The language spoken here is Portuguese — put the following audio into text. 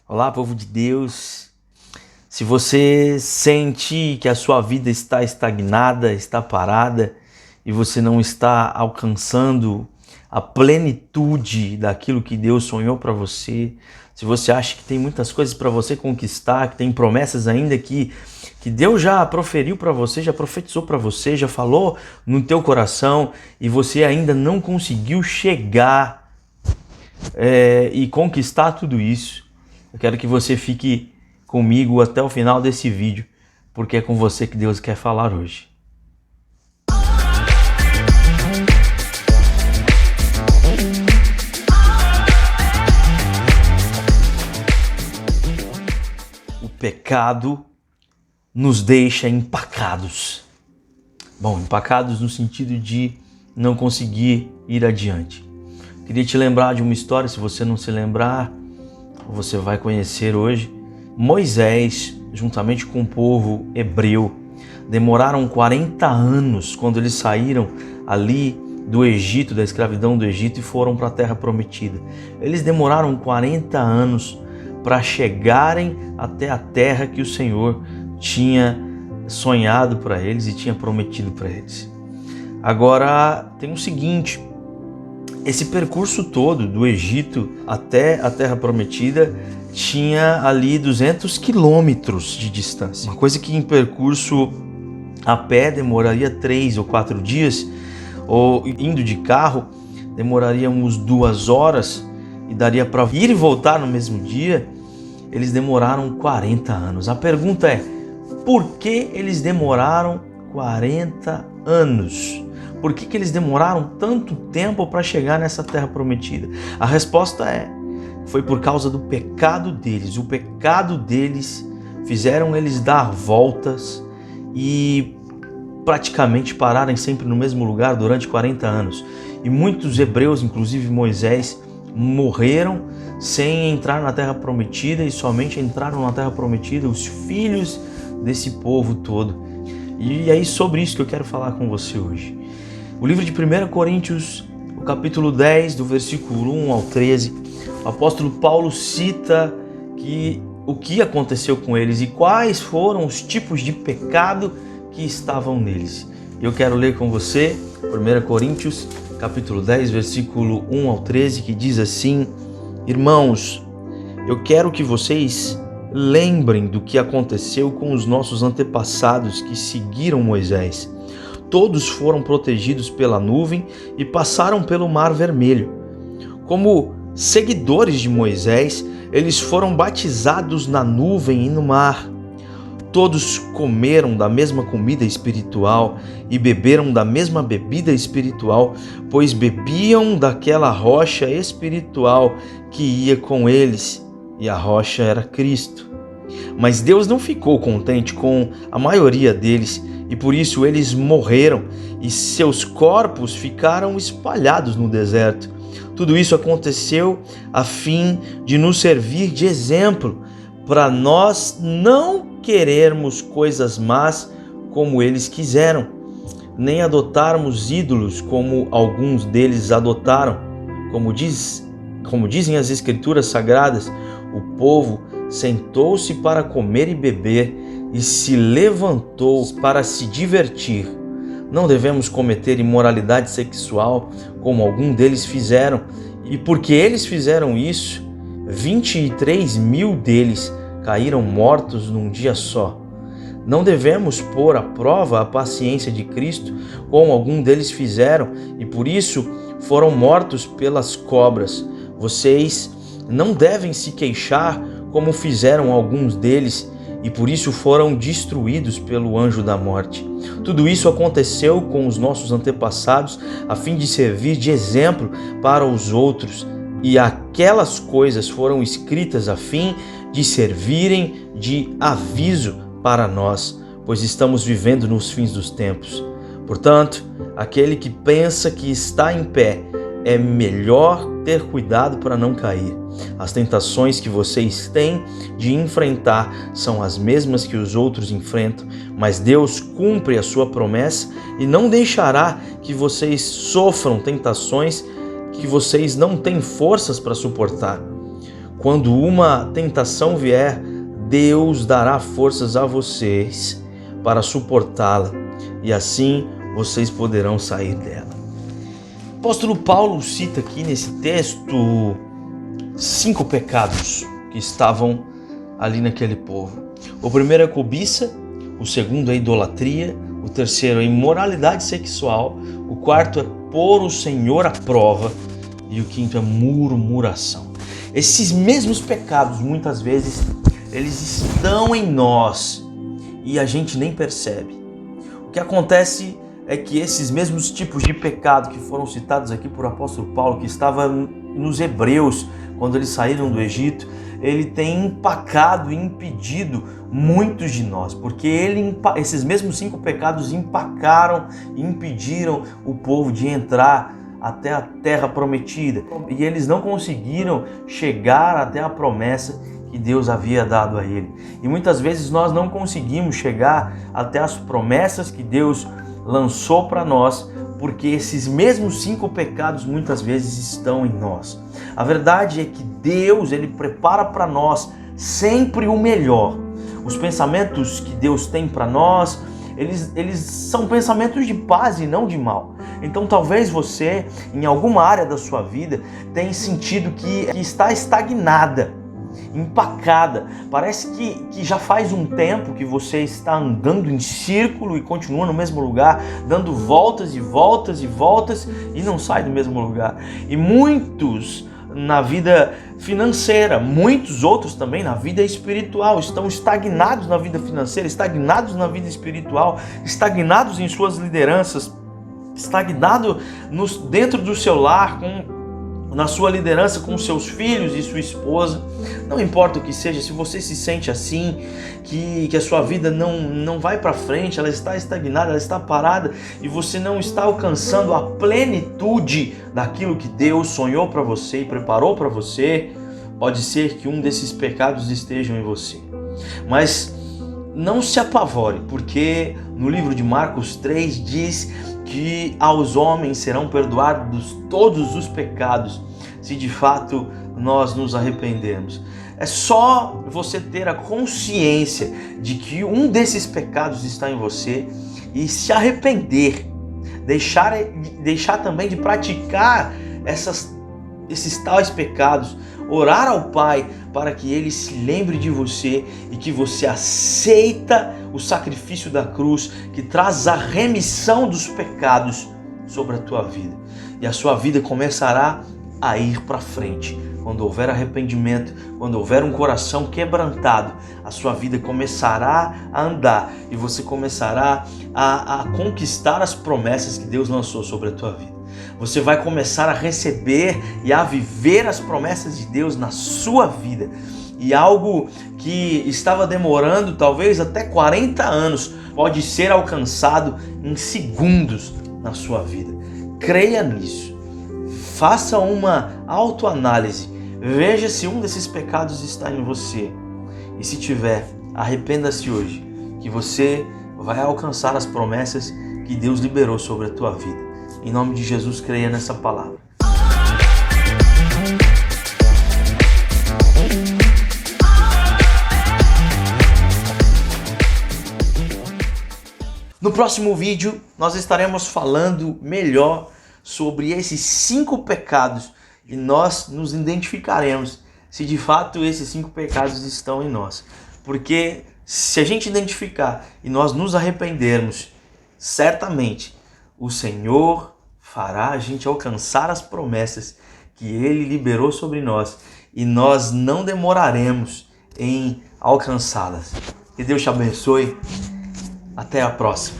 Olá, povo de Deus. Se você sente que a sua vida está estagnada, está parada e você não está alcançando a plenitude daquilo que Deus sonhou para você, se você acha que tem muitas coisas para você conquistar, que tem promessas ainda que Deus já proferiu para você, já profetizou para você, já falou no teu coração e você ainda não conseguiu chegar e conquistar tudo isso, eu quero que você fique comigo até o final desse vídeo, porque é com você que Deus quer falar hoje. O pecado nos deixa empacados. Bom, empacados no sentido de não conseguir ir adiante. Queria te lembrar de uma história, se você não se lembrar, você vai conhecer hoje. Moisés, juntamente com o povo hebreu, demoraram 40 anos quando eles saíram ali do Egito, da escravidão do Egito, e foram para a Terra Prometida. Eles demoraram 40 anos para chegarem até a terra que o Senhor tinha sonhado para eles e tinha prometido para eles. Agora tem o seguinte: esse percurso todo do Egito até a Terra Prometida tinha ali 200 quilômetros de distância. Uma coisa que em percurso a pé demoraria 3 ou 4 dias, ou indo de carro demoraria uns 2 horas e daria para ir e voltar no mesmo dia. Eles demoraram 40 anos. A pergunta é: por que eles demoraram 40 anos? Por que eles demoraram tanto tempo para chegar nessa terra prometida? A resposta foi por causa do pecado deles. O pecado deles fizeram eles dar voltas e praticamente pararem sempre no mesmo lugar durante 40 anos. E muitos hebreus, inclusive Moisés, morreram sem entrar na terra prometida, e somente entraram na terra prometida os filhos desse povo todo. E é sobre isso que eu quero falar com você hoje. O livro de 1 Coríntios, o capítulo 10, do versículo 1 ao 13, o apóstolo Paulo cita o que aconteceu com eles e quais foram os tipos de pecado que estavam neles. Eu quero ler com você 1 Coríntios, capítulo 10, versículo 1 ao 13, que diz assim: Irmãos, eu quero que vocês lembrem do que aconteceu com os nossos antepassados que seguiram Moisés. Todos foram protegidos pela nuvem e passaram pelo Mar Vermelho. Como seguidores de Moisés, eles foram batizados na nuvem e no mar. Todos comeram da mesma comida espiritual e beberam da mesma bebida espiritual, pois bebiam daquela rocha espiritual que ia com eles, e a rocha era Cristo. Mas Deus não ficou contente com a maioria deles, e por isso eles morreram e seus corpos ficaram espalhados no deserto. Tudo isso aconteceu a fim de nos servir de exemplo, para nós não querermos coisas más como eles quiseram, nem adotarmos ídolos como alguns deles adotaram. Como dizem as Escrituras Sagradas, o povo sentou-se para comer e beber e se levantou para se divertir. Não devemos cometer imoralidade sexual como alguns deles fizeram, e porque eles fizeram isso, 23 mil deles caíram mortos num dia só. Não devemos pôr à prova a paciência de Cristo como alguns deles fizeram, e por isso foram mortos pelas cobras. Vocês não devem se queixar como fizeram alguns deles, e por isso foram destruídos pelo anjo da morte. Tudo isso aconteceu com os nossos antepassados a fim de servir de exemplo para os outros, e aquelas coisas foram escritas a fim de servirem de aviso para nós, pois estamos vivendo nos fins dos tempos. Portanto, aquele que pensa que está em pé, é melhor ter cuidado para não cair. As tentações que vocês têm de enfrentar são as mesmas que os outros enfrentam, mas Deus cumpre a sua promessa e não deixará que vocês sofram tentações que vocês não têm forças para suportar. quando uma tentação vier, Deus dará forças a vocês para suportá-la e assim vocês poderão sair dela. O apóstolo Paulo cita aqui nesse texto 5 pecados que estavam ali naquele povo. O primeiro é a cobiça, o segundo é a idolatria, o terceiro é a imoralidade sexual, o quarto é pôr o Senhor à prova e o quinto é murmuração. Esses mesmos pecados, muitas vezes, eles estão em nós e a gente nem percebe. O que acontece é que esses mesmos tipos de pecado que foram citados aqui por apóstolo Paulo, que estava nos Hebreus, quando eles saíram do Egito, ele tem empacado e impedido muitos de nós, porque esses mesmos 5 pecados empacaram e impediram o povo de entrar até a terra prometida. E eles não conseguiram chegar até a promessa que Deus havia dado a ele. E muitas vezes nós não conseguimos chegar até as promessas que Deus lançou para nós, porque esses mesmos 5 pecados muitas vezes estão em nós. A verdade é que Deus, ele prepara para nós sempre o melhor. Os pensamentos que Deus tem para nós, eles são pensamentos de paz e não de mal. Então talvez você, em alguma área da sua vida, tenha sentido que está estagnada, empacada. Parece que já faz um tempo que você está andando em círculo e continua no mesmo lugar, dando voltas e voltas e voltas e não sai do mesmo lugar. E muitos na vida financeira, muitos outros também na vida espiritual estão estagnados na vida financeira, estagnados na vida espiritual, estagnados em suas lideranças, estagnado dentro do seu lar, na sua liderança com seus filhos e sua esposa. Não importa o que seja, se você se sente assim, que a sua vida não vai para frente, ela está estagnada, ela está parada e você não está alcançando a plenitude daquilo que Deus sonhou para você e preparou para você, pode ser que um desses pecados estejam em você. Mas não se apavore, porque no livro de Marcos 3 diz que aos homens serão perdoados todos os pecados, se de fato nós nos arrependermos. É só você ter a consciência de que um desses pecados está em você e se arrepender, deixar também de praticar esses tais pecados, orar ao Pai para que Ele se lembre de você e que você aceita o sacrifício da cruz que traz a remissão dos pecados sobre a tua vida. E a sua vida começará a ir para frente. Quando houver arrependimento, quando houver um coração quebrantado, a sua vida começará a andar e você começará a conquistar as promessas que Deus lançou sobre a tua vida. Você vai começar a receber e a viver as promessas de Deus na sua vida. E algo que estava demorando talvez até 40 anos pode ser alcançado em segundos na sua vida. Creia nisso. Faça uma autoanálise. Veja se um desses pecados está em você. E se tiver, arrependa-se hoje, que você vai alcançar as promessas que Deus liberou sobre a tua vida. Em nome de Jesus, creia nessa palavra. No próximo vídeo, nós estaremos falando melhor sobre esses 5 pecados e nós nos identificaremos se de fato esses 5 pecados estão em nós. Porque se a gente identificar e nós nos arrependermos, certamente o Senhor fará a gente alcançar as promessas que Ele liberou sobre nós e nós não demoraremos em alcançá-las. Que Deus te abençoe. Até a próxima.